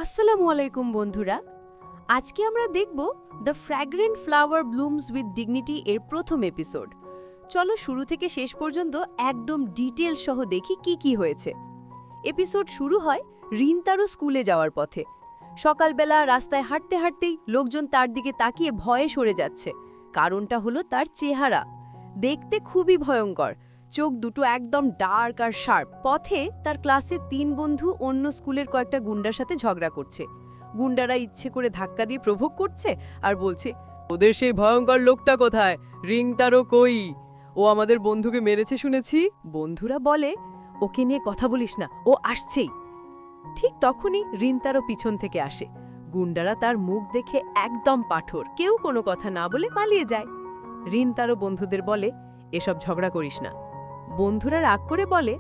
আসসালামু আলাইকুম বন্ধুরা। আজকে আমরা দেখব the ফ্র্যাগ্রেন্ট flower blooms with dignity এর প্রথম এপিসোড। চলো শুরু থেকে শেষ পর্যন্ত একদম ডিটেল সহ দেখি কি কি হয়েছে। এপিসোড শুরু হয় রিনতারো স্কুলে যাওয়ার পথে। সকালবেলা রাস্তায় হাঁটতে হাঁটতেই লোকজন তার দিকে তাকিয়ে ভয়ে সরে যাচ্ছে। কারণটা হলো তার চেহারা। দেখতে খুবই ভয়ঙ্কর, চোখ দুটো একদম ডার্ক আর শার্প। পথে তার ক্লাসে 3 বন্ধু অন্য স্কুলের কয়েকটা গুন্ডার সাথে ঝগড়া করছে। গুন্ডারা ইচ্ছে করে ধাক্কা দিয়ে প্রভোগ করছে আর বলছে, ওদের সেই ভয়ঙ্কর লোকটা কোথায়? রিংতারো কই? ও আমাদের বন্ধুকে মেরেছে শুনেছি। বন্ধুরা বলে, ওকে নিয়ে কথা বলিস না, ও আসছেই। ঠিক তখনই রিনতারো পিছন থেকে আসে। গুন্ডারা তার মুখ দেখে একদম পাথর, কেউ কোনো কথা না বলে পালিয়ে যায়। রিনতারো বন্ধুদের বলে, এসব ঝগড়া করিস না। বন্ধুরা রাগ করে বলে,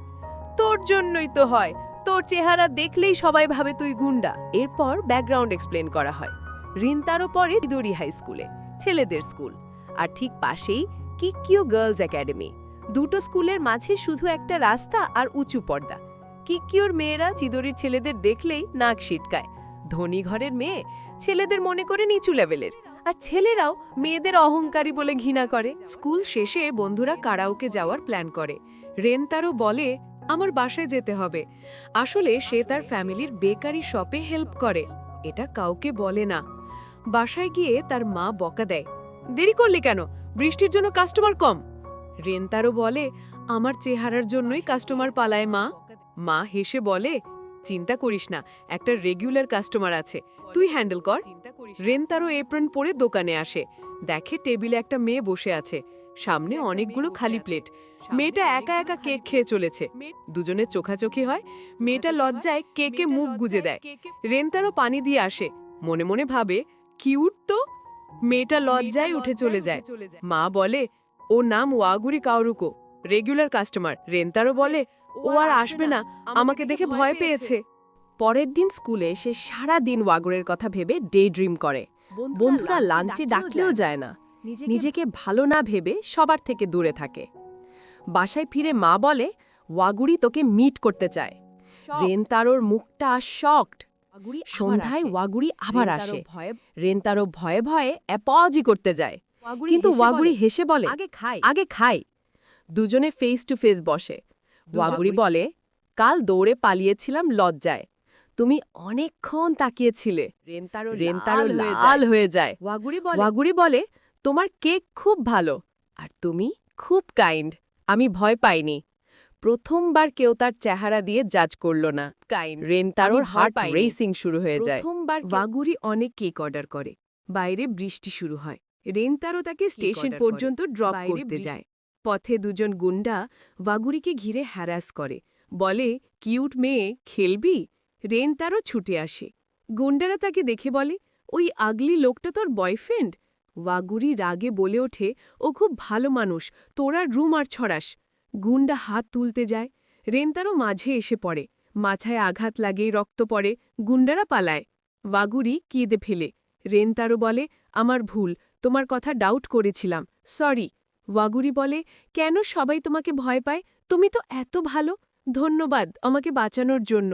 তোর জন্যই তো হয়, তোর চেহারা দেখলেই সবাই ভাবে তুই গুন্ডা। এরপর ব্যাকগ্রাউন্ড এক্সপ্লেন করা হয়। রিনতারো পড়ে চিদোরি হাই স্কুলে, ছেলেদের স্কুল, আর ঠিক পাশেই কিকিও গার্লস একাডেমি। দুটো স্কুলের মাঝে শুধু একটা রাস্তা আর উঁচু পর্দা। কিকিওর মেয়েরা চিদোরির ছেলেদের দেখলেই নাক সিটকায়। ধনী ঘরের মেয়ে ছেলেদের মনে করে নিচু লেভেলের, আর ছেলেরাও মেয়েদের অহংকারী বলে ঘৃণা করে। স্কুল শেষে বন্ধুরা কারাওকে যাওয়ার প্ল্যান করে। রেনতারো বলে, আমার বাসায় যেতে হবে। আসলে সে তার ফ্যামিলির বেকারি শপে হেল্প করে, এটা কাউকে বলে না। বাসায় গিয়ে তার মা বকা দেয়, দেরি করলে কেন? বৃষ্টির জন্য কাস্টমার কম। রেনতারো বলে, আমার চেহারার জন্যই কাস্টমার পালায় মা। মা হেসে বলে, চিন্তা করিস না, একটা রেগুলার কাস্টমার আছে, তুই হ্যান্ডেল কর। রেনতারো এপ্রন পরে দোকানে আসে, দেখে টেবিলে একটা মেয়ে বসে আছে, সামনে অনেকগুলো খালি প্লেট। মেয়েটা একা একা কেক খেয়ে চলেছে। দুজনের চোখাচোখি হয়। মেয়েটা লজ্জায় কেকে মুখ গুজে দেয়। রেনতারো পানি দিয়ে আসে, মনে মনে ভাবে, কিউট তো। মেয়েটা লজ্জায় উঠে চলে যায়। মা বলে, ও নাম ওয়াগুরি কাওরুকো, রেগুলার কাস্টমার। রেনতারো বলে, ও আর আসবে না, আমাকে দেখে ভয় পেয়েছে। পরের দিন স্কুলে সে সারা দিন ওয়াগরের কথা ভেবে ডে ড্রিম করে। বন্ধুরা লাঞ্চে ডাকলেও যায় না, নিজেকে ভালো না ভেবে সবার থেকে দূরে থাকে। বাসায় ফিরে মা বলে, ওয়াগুরি তোকে মিট করতে চায়। রেনতারোর মুখটা শকড। সন্ধ্যায় ওয়াগুরি আবার আসে। রেনতারো ভয়ে ভয়ে অ্যাপলজি করতে যায়, কিন্তু ওয়াগুরি হেসে বলে, আগে খাই। দুজনে ফেস টু ফেস বসে। ওয়াগুরি বলে, কাল দৌড়ে পালিয়েছিলাম লজ্জায়, তুমি অনেকক্ষণ তাকিয়েছিলে। রেনতারো লাল হয়ে যায়। ওয়াগুরি বলে, তোমার কেক খুব ভালো, আর তুমি খুব কাইন্ড, আমি ভয় পাইনি। প্রথমবার কেউ তার চেহারা দিয়ে জাজ করল না। রেনতারোর হার্ট রেসিং শুরু হয়ে যায়। ওয়াগুরি অনেক কেক অর্ডার করে। বাইরে বৃষ্টি শুরু হয়। রেনতারো তাকে স্টেশন পর্যন্ত ড্রপ করতে যায়। পথে দুজন গুন্ডা ওয়াগুরিকে ঘিরে হ্যারাস করে, বলে, কিউট মেয়ে, খেলবি? রেনতারো ছুটে আসে। গুন্ডারা তাকে দেখে বলে, ওই আগলি লোকটা তোর বয়ফ্রেন্ড? ওয়াগুরি রাগে বলে ওঠে, ও খুব ভালো মানুষ, তোরা রুমার ছড়াস। গুন্ডা হাত তুলতে যায়। রেনতারো মাঝে এসে পড়ে, মাথায় আঘাত লাগে, রক্ত পড়ে। গুন্ডারা পালায়। ওয়াগুরি কেঁদে ফেলে। রেনতারো বলে, আমার ভুল, তোমার কথা ডাউট করেছিলাম, সরি। ওয়াগুরি বলে, কেন সবাই তোমাকে ভয় পায়? তুমি তো এত ভালো। ধন্যবাদ আমাকে বাঁচানোর জন্য।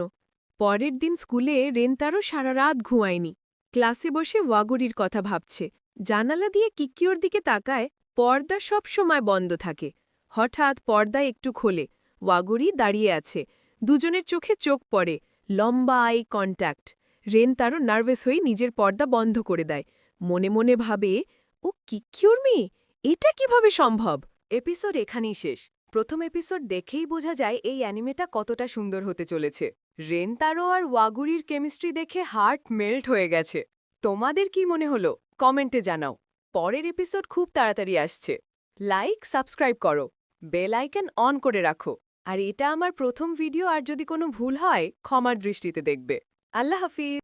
পরের দিন স্কুলে রেনতারো সারা রাত ঘুমায়নি। ক্লাসে বসে ওয়াগুরির কথা ভাবছে। জানালা দিয়ে কিকিওর দিকে তাকায়, পর্দা সব সময় বন্ধ থাকে। হঠাৎ পর্দা একটু খোলে, ওয়াগুরি দাঁড়িয়ে আছে। দুজনের চোখে চোখ পড়ে, লম্বা আই কন্ট্যাক্ট। রেনতারো নার্ভাস হয়ে নিজের পর্দা বন্ধ করে দেয়। মনে মনে ভাবে, ও কিকিওর মেয়ে, এটা কিভাবে সম্ভব? এপিসোড এখানেই শেষ। প্রথম এপিসোড দেখেই বোঝা যায় এই অ্যানিমেটা কতটা সুন্দর হতে চলেছে। রেনতারো আর ওয়াগুরির কেমিস্ট্রি দেখে হার্ট মেল্ট হয়ে গেছে। তোমাদের কি মনে হলো কমেন্টে জানাও। পরের এপিসোড খুব তাড়াতাড়ি আসছে। লাইক, সাবস্ক্রাইব করো, বেল আইকন অন করে রাখো। আর এটা আমার প্রথম ভিডিও, আর যদি কোনো ভুল হয় ক্ষমার দৃষ্টিতে দেখবে। আল্লাহ হাফিজ।